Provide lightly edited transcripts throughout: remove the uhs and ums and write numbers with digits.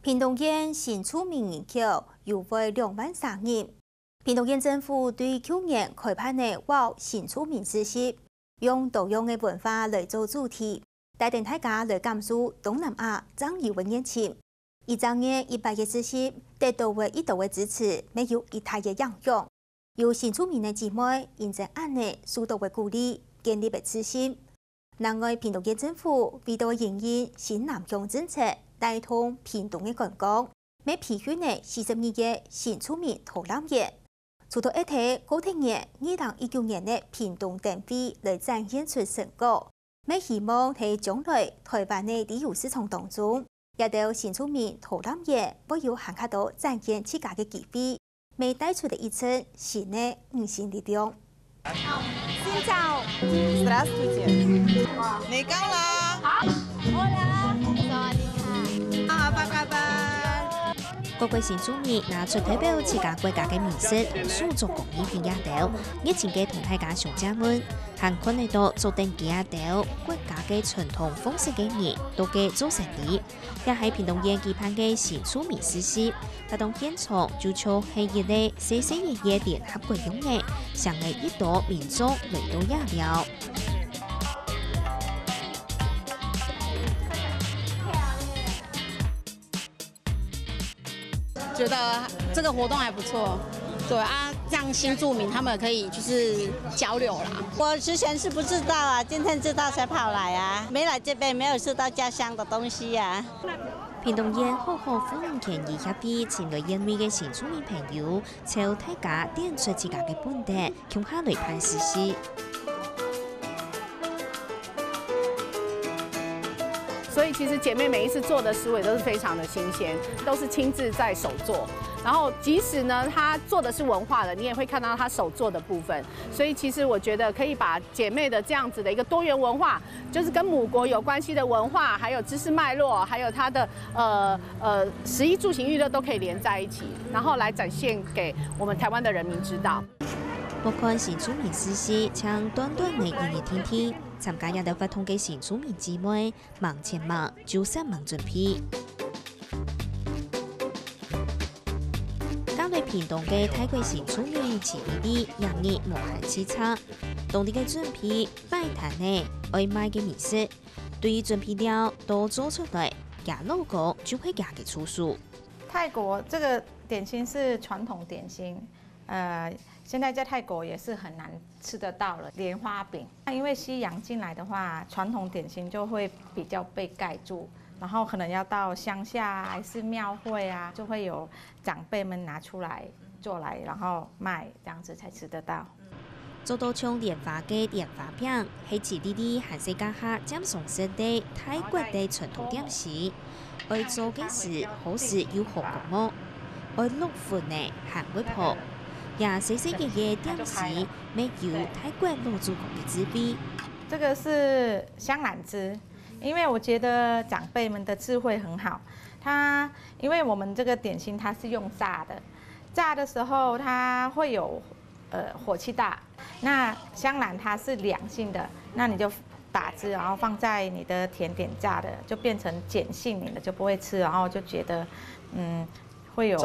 屏东县新出名人口有为23000人。屏东县政府对去年开办的wow新出名实习，用多样的文化来做主题，带领大家来感受东南亚藏语文热情。一整年100个实习，得到为一道的支持，没有一太的影响。有新出名的姊妹，因着安尼受到的鼓励，建立的自信。另外，屏东县政府为了营运新南向政策，带动屏东的观光，每批准的42个新出名导览业。除了一提高铁业2019年的屏东灯会来展现出成果，每希望在将来台湾的旅游市场当中，也到新出名导览业会有更加多展现自家的机会，未带出的一层新的五星力量。Xin chào. Здравствуйте. 你刚啦？好。Hola. 拜拜拜。各国新出名拿出代表自家国家的美食，数足工艺品也到，热情嘅同大家上家们，还看得到做登记也到，国家嘅传统风俗嘅人都嘅做成哩，也喺屏东县举办嘅新出名实习。活动现场就像系一个细细日夜联合活动嘅，上嚟一道民族嚟到也了。觉得这个活动还不错，对啊，让新住民他们可以就是交流啦。我之前是不知道啊，今天知道才跑来啊，没来这边没有吃到家乡的东西啊。屏东县好好欢迎建议协会前来宴会嘅新出名朋友，朝大家点出自家嘅本地，共下来办实习。所以其实姐妹每一次做的食物都是非常的新鲜，都是亲自在手做。然后即使呢她做的是文化的，你也会看到她手做的部分。所以其实我觉得可以把姐妹的这样子的一个多元文化，就是跟母国有关系的文化，还有知识脉络，还有它的食衣住行娱乐都可以连在一起，然后来展现给我们台湾的人民知道。包括新出名实习，像短短的1日天天，参加也都发通嘅新出名姊妹，忙前忙就3忙准备。交嚟屏东嘅泰国新出名奇米里，让你无限叱咤。当地嘅准备摆摊呢，外卖嘅美食，对于准备了都做出来，亚老公就会亚嘅出数。泰国这个点心是传统点心，现在在泰国也是很难吃得到了莲花饼。那因为西洋进来的话，传统点心就会比较被盖住，然后可能要到乡下还是庙会啊，就会有长辈们拿出来做来，然后卖，这样子才吃得到。做到像莲花嘅莲花饼，系一啲韩式家客占上色的泰国的传统点心。爱做嘅事好事要好過我，愛六款呢行會破。也細細嘅點心，沒有泰國老祖公的滋味。这个是香兰枝，因为我觉得长辈们的智慧很好。因为我们这个点心它是用炸的，炸的时候它会有火气大。那香兰它是凉性的，那你就打汁，然后放在你的甜点炸的，就变成碱性，你的就不会吃，然后就觉得会有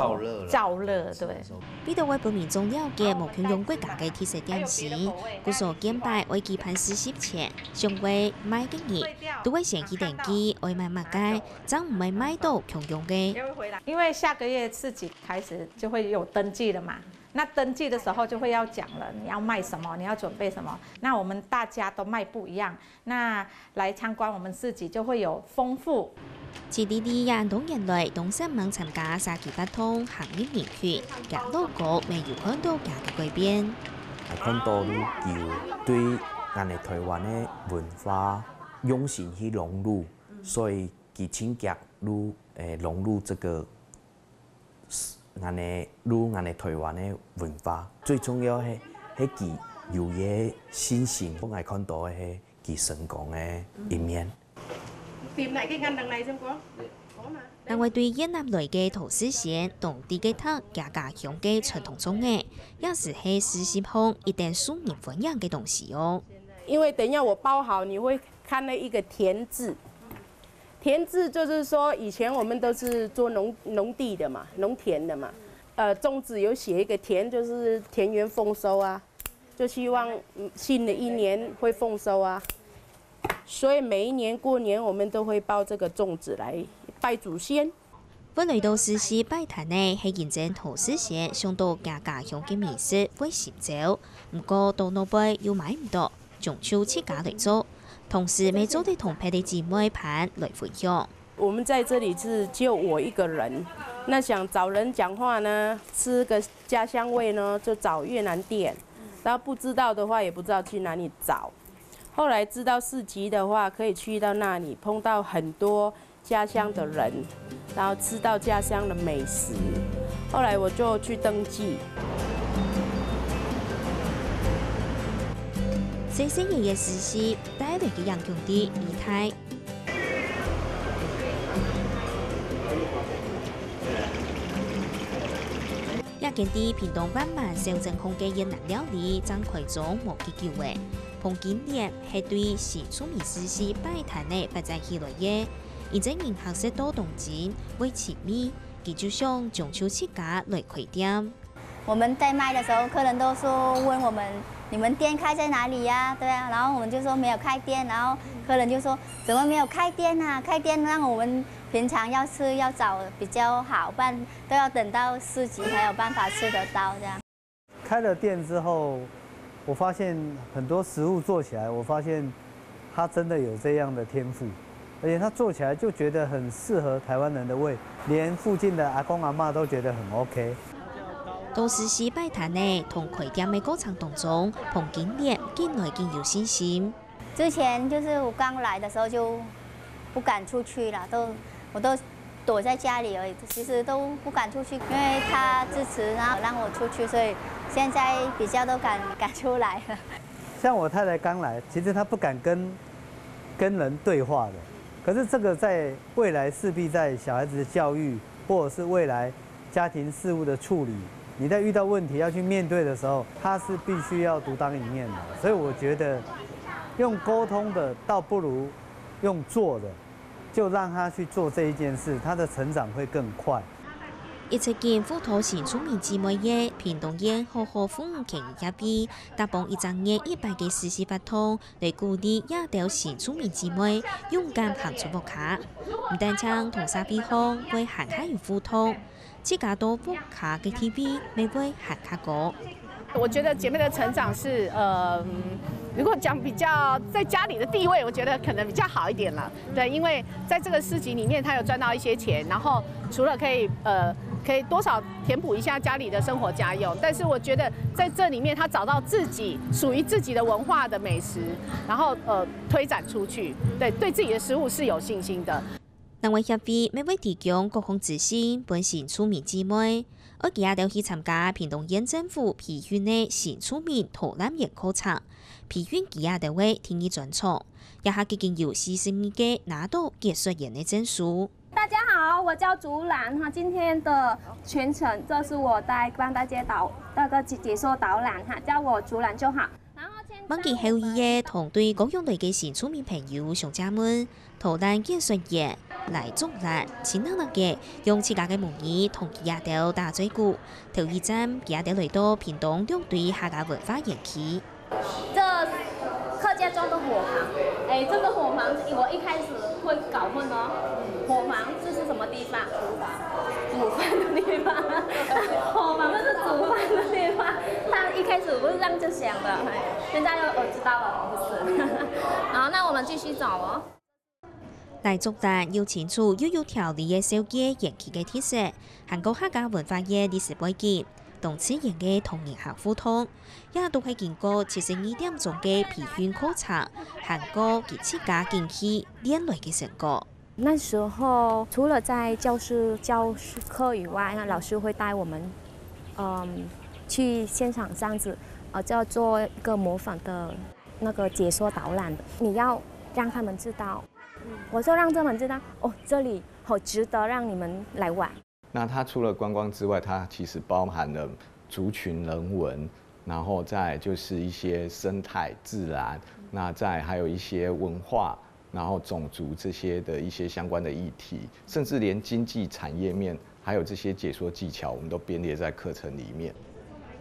燥热，对。比到為本民眾了解目標用國家嘅特色點心，故所檢辦為期盼40前，上位買嘅嘢都會先去登記，愛買乜嘅，真唔係買到共用嘅。因為下個月4級開始就會有登記了嘛。那登記的時候就會要講了，你要賣什麼，你要準備什麼。那我們大家都賣不一樣，那來參觀我們市集就會有豐富。遲啲啲人當人類東山猛參加沙期八通行業年權，也老個未有看到家嘅改變。看到旅遊對咱哋台灣嘅文化用心去融入，所以佢請夾融入這個。咱的台灣的文化最重要係佢有嘢新鮮，我係看到係佢成功嘅一面。另外對越南來嘅陶瓷線同地嘅塔也加強嘅傳統種嘅，也是係實習後一定數年分享嘅東西哦。因為等一下我包好，你會看到一個田字。田字就是说，以前我们都是做农地的嘛，农田的嘛。粽子有写一个田，就是田园丰收啊，就希望新的一年会丰收啊。所以每一年过年，我们都会包这个粽子来拜祖先。本来到实施拜坛呢，係認真同事先上到家家鄉嘅美食會尋找，不過到那邊又買唔到，仲要自家嚟做。同時，每週的同派的姊妹盤來分享。我們在這裡是只有我一個人，那想找人講話呢，吃個家鄉味呢，就找越南店。然後不知道的話，也不知道去哪裡找。後來知道市集的話，可以去到那裡，碰到很多家鄉的人，然後吃到家鄉的美食。後來我就去登記。細細爺爺時時帶來嘅人強啲儀態。一件啲屏東版版小鎮空嘅越南料理，爭開咗無幾久嘅。碰見臉係對新出名時事擺攤嘅不再起來嘅，而且迎合適多動靜為前面，佢就想中秋節家來開店。我們在賣的時候，客人都說問我們：你們店開在哪裡呀？對啊，然後我們就說沒有開店，然後客人就說：怎麼沒有開店啊？開店讓我們平常要吃要找比較好，不然都要等到市集才有辦法吃得到這樣。開了店之後，我發現很多食物做起來，我發現它真的有這樣的天賦，而且它做起來就覺得很適合台灣人的胃，連附近的阿公阿嬤都覺得很 OK。到時時擺攤呢，同開店嘅過程當中，碰見臉見來更有信心。之前就是我剛來的時候就不敢出去了，我都躲在家裡而已，其實都不敢出去，因為他支持，然後讓我出去，所以現在比較都敢出來了。像我太太剛來，其實她不敢跟人對話的，可是這個在未來勢必在小孩子的教育，或者是未來家庭事務的處理，你在遇到問題要去面對的時候，他是必須要獨當一面的。所以我覺得用溝通的倒不如用做的，就讓他去做這一件事，他的成長會更快。一切件富土新出名姊妹嘅屏東縣好好服務企業入邊，搭幫一張嘢100嘅實施法通嚟鼓勵亞條新出名姊妹勇敢行出步卡，唔單止同沙比康會行下有富通，自家都步卡嘅 TV 未會行卡過。我覺得姐妹的成長是，如果講比較在家裡的地位，我覺得可能比較好一點了。對，因為在這個市集裡面，她有賺到一些錢，然後除了可以多少填補一下家裡的生活家用，但是我覺得在這裡面，她找到自己屬於自己的文化的美食，然後推展出去，對自己的食物是有信心的。南華協會每位提供各項資訊，本新出名姊妹。我記得去參加屏東縣政府培訓的新出名導覽員考察，培訓幾下的位聽意專場，也係已經有40名嘅拿到技術員的證書。大家好，我叫竹蘭哈，今天的全程這是我帶幫大家解說導覽哈，叫我竹蘭就好。忘記後意嘅同對各樣類嘅新出名朋友上家門，導覽技術員。來中蘭，前兩日嘅用自家嘅模擬同亞條打嘴鼓，頭一站亞條來到屏東兩隊客家文化園區。這客家莊的火房，這個火房我一開始會搞混哦。火房這是什麼地方？煮飯的地方。火房就是煮飯的地方。他一開始我不是這樣就想的，現在我知道了，不是。好，那我們繼續找哦。來竹蘭要清楚又有條理嘅小姐延期嘅特色，韓國客家文化嘅歷史背景，同此人嘅童年客互通，也都係經過72點鐘嘅培訓考察，韓國及自家經濟連累嘅成果。那時候除了在教室課以外，那老師會帶我們，去現場這樣子，叫做一個模仿的那個解說導覽的，你要讓他們知道。我就讓他們知道，哦，這裡好值得讓你們來玩。那它除了觀光之外，它其實包含了族群人文，然後再就是一些生態自然，那再還有一些文化，然后种族这些的一些相关的议题，甚至连经济产业面，还有这些解说技巧，我们都编列在课程里面。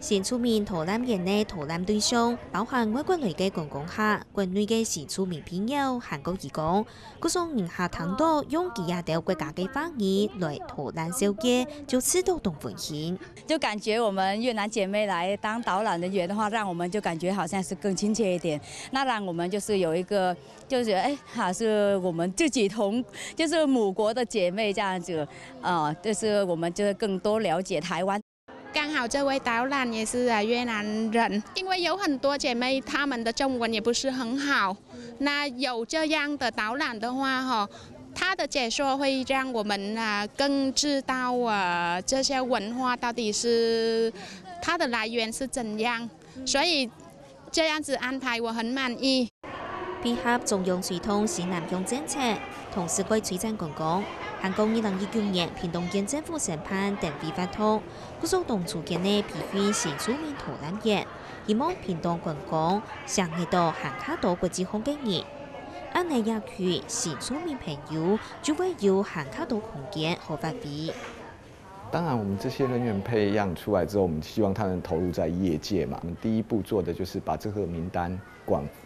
新出面导览员的导览对象包含外国来嘅观光客、国内嘅新出面朋友、韩国义工，各种人下谈到用其他的国家嘅方言来导览小街，就吃到动温馨。就感觉我们越南姐妹来当导览人员的话，让我们就感觉好像是更亲切一点。那让我们就是有一个，就觉得好是我们自己就是母国的姐妹这样子，就是我们就更多了解台湾。 刚好这位导览也是越南人，因为有很多姐妹她们的中文也不是很好，那有这样的导览的话，他的解说会让我们更知道这些文化到底是它的来源是怎样，所以这样子安排我很满意。配合中央推动新南向政策，同时为推展观光。 韩國2019年屏東縣政府審判定非法通，各種同處境內批評新出面導覽員，希望屏東觀光上嚟到韓卡島國際空間日。安尼也區新出面朋友就會有韓卡島空間和發揮。当然，我们这些人员培养出来之后，我们希望他能投入在业界嘛。我们第一步做的就是把这个名单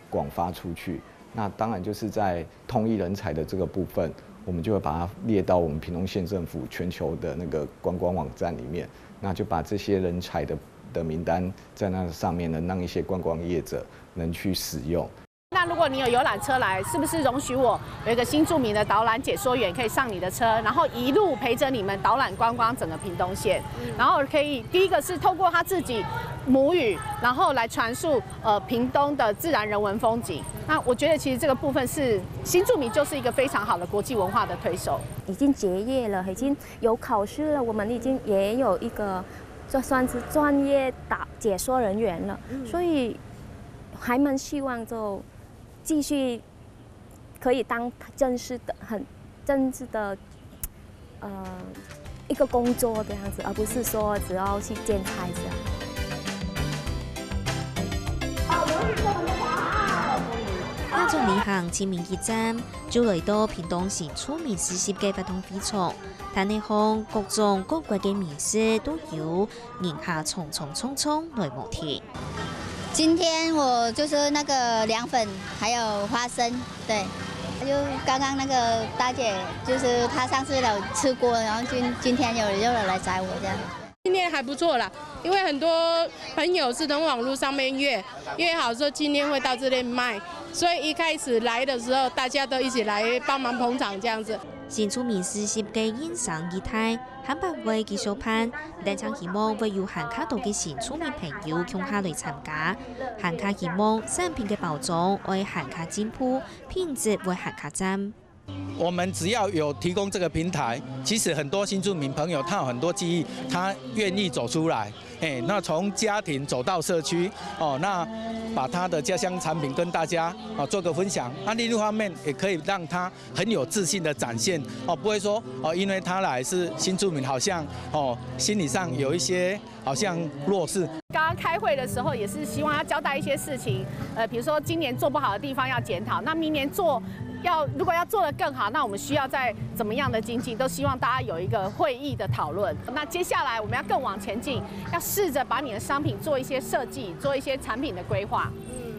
广发出去。那当然就是在通译人才的这个部分。 我们就会把它列到我们屏东县政府全球的那个观光网站里面，那就把这些人才的名单在那上面呢，让一些观光业者能去使用。那如果你有游览车来，是不是容许我有一个新著名的导览解说员可以上你的车，然后一路陪着你们导览观光整个屏东县，然后可以第一个是透过他自己母语，然后来传述屏东的自然人文风景。那我觉得其实这个部分是新住民就是一个非常好的国际文化的推手。已经结业了，已经有考试了，我们已经也有一个就算是专业解说人员了，所以还蛮希望就继续可以当很正式的一个工作这样子，而不是说只要去兼差这样。 那種旅行前面結站，就來到屏東新出面40嘅不同飛場，但係向各種各國嘅名師都有人下匆匆來摩天。今天我就是那个涼粉，還有花生，對，就剛剛那個大姐，就是她上次有吃過，然後今天又來找我這樣。 今天還不錯啦，因為很多朋友是從網絡上面約好說今天會到這裡賣，所以一開始來的時候，大家都一起來幫忙捧場這樣子。新出面40嘅演唱儀態，韓辦會繼續辦，但係希望會有韓卡島嘅新出面朋友共下來參加。韓卡希望產品嘅包裝為韓卡進步，品質為韓卡讚。 我们只要有提供这个平台，其实很多新住民朋友他有很多记忆，他愿意走出来，那从家庭走到社区，那把他的家乡产品跟大家做个分享。那另一方面也可以让他很有自信的展现，不会说因为他来是新住民，好像心理上有一些好像弱势。刚刚开会的时候也是希望要交代一些事情，比如说今年做不好的地方要检讨，那明年如果要做得更好，那我们需要在怎么样的精进，都希望大家有一个会议的讨论。那接下来我们要更往前进，要试着把你的商品做一些设计，做一些产品的规划，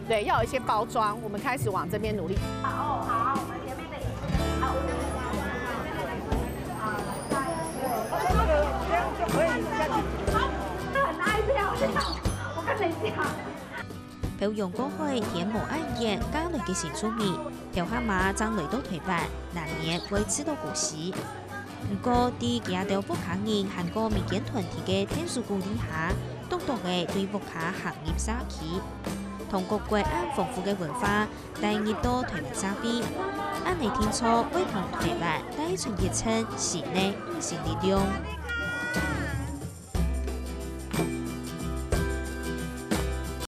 对，要有一些包装，我们开始往这边努力。好，我们前面的好，这样就可以下去。这很爱跳，我跟你讲。 表揚過去顯無暗夜加雷嘅新出面，條黑馬爭嚟到台灣，難免會吃到股市。不過，啲其他條福卡人韓國民間團體嘅天數鼓勵下，獨獨嘅對福卡行業沙起，同各國按豐富嘅文化帶入到台灣沙邊。按嚟天初會同台灣帶一場熱情，是呢，是力量。